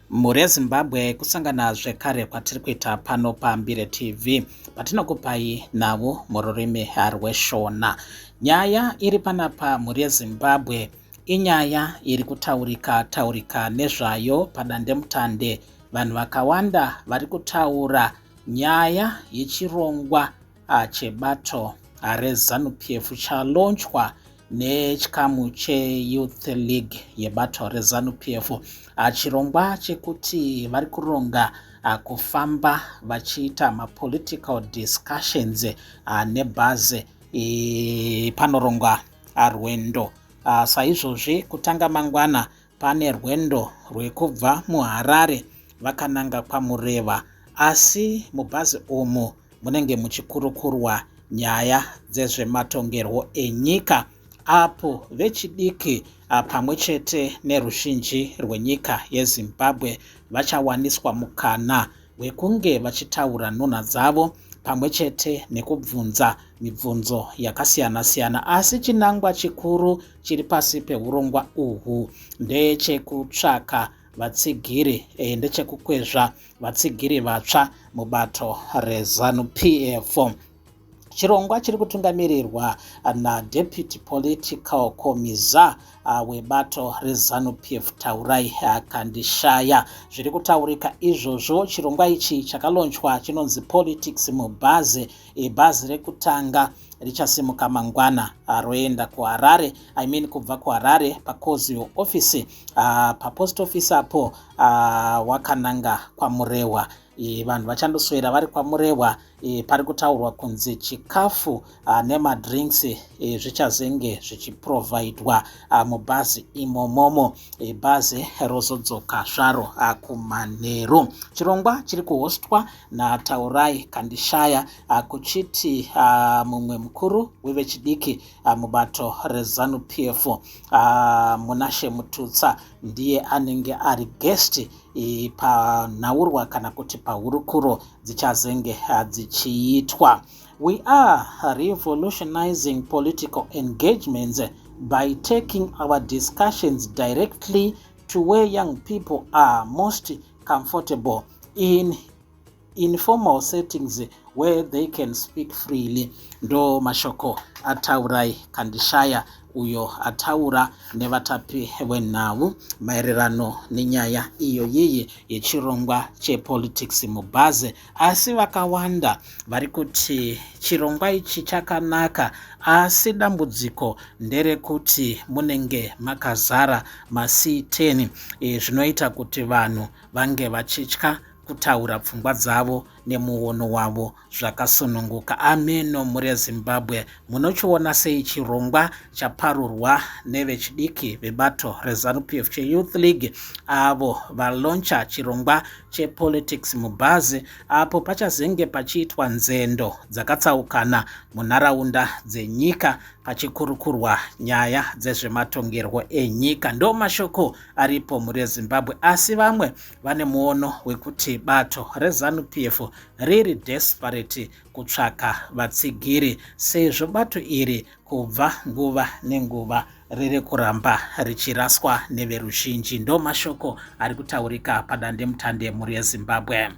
Mhuri yeZimbabwe kusangana zvekare kwatiri kuita pano paMbire TV patinokupai navo mururimi rweshona. Nyaya iri panapa mhuri yeZimbabwe inyaya iri kutaurika nezvayo padandemutande. Vanhu vakawanda vari kutaura nyaya yechirongwa chebato reZANU-PF chalonchwa nechikamu cheYouth League yebato reZANU-PF. Chirongwa chekuti vari kuronga kufamba vachiita mapolitical discussions nebhazi panorongwa rwendo. Saizvozvi kutanga mangwana pane rwendo rwekubva muHarare vakananga kwaMureva, asi mubhazi umu munenge muchikurukurwa nyaya dzezvematongerwo enyika, apo vechidiki pamwe chete neruzhinji rwenyika yeZimbabwe vachawaniswa mukana wekunge vachitaura nhunha dzavo pamwe chete nekubvunza mibvunzo yakasiyana-siyana. Asi chinangwa chikuru chiri pasi peurongwa uhu ndechekutsvaka vatsigiri, ndechekukwezva vatsigiri vatsva mubato reZANU-PF. Chirongwa chiri kutungamirirwa naDeputy Political Commissar webato reZANU-PF Taurai Kandishaya. Zviri kutaurika izvozvo, chirongwa ichi chakalonchwa chinonzi Politics mubhazi. Bhazi rekutanga richasimuka mangwana roenda kuHarare, kubva kuHarare paKozio office, papost office apo wakananga kwaMurehwa. Vanhu vachandoswera vari kwaMurehwa. Pari kutaurwa kunzi chikafu nemadrinks zvichazenge zvichiprovhaidwa mubhazi imomomo. Bhazi rozodzoka zvaro kumanheru. Chirongwa chiri kuhostwa naTaurai Kandishaya, kuchiti mumwe mukuru wevechidiki mubato reZANU-PF Munashe Mututsa ndiye anenge ari guest panhaurwa kana kuti pahurukuro dzichazenge dzichiitwa. We are revolutionizing political engagements by taking our discussions directly to where young people are most comfortable in informal settings where they can speak freely. Ndo mashoko aTaurai Kandishaya, uyo ataura nevatapi venhau maererano nenyaya iyoyi yechirongwa chepolitics mubhazi. Asi vakawanda vari kuti chirongwa ichi chakanaka, asi dambudziko nderekuti munenge makazara masi10 zvinoita kuti vanhu vange vachitya kutaura pfungwa dzavo nemuono wavo zvakasununguka. Ameno mhuri yeZimbabwe, munochiona sei chirongwa chaparurwa nevechidiki vebato reZANU-PF cheYouth League, avo valoncha chirongwa chepolitics mubhazi, apo pachazenge pachiitwa nzendo dzakatsaukana munharaunda dzenyika pachikurukurwa nyaya dzezvematongerwo enyika. Ndo mashoko aripo mhuri yeZimbabwe, asi vamwe vane muono wekuti bato reZANU-PF riri desperate kutsvaka vatsigiri, sezvo bato iri kubva nguva nenguva riri kuramba richiraswa neveruzhinji. Ndo mashoko ari kutaurika padandemutande mhuri yeZimbabwe.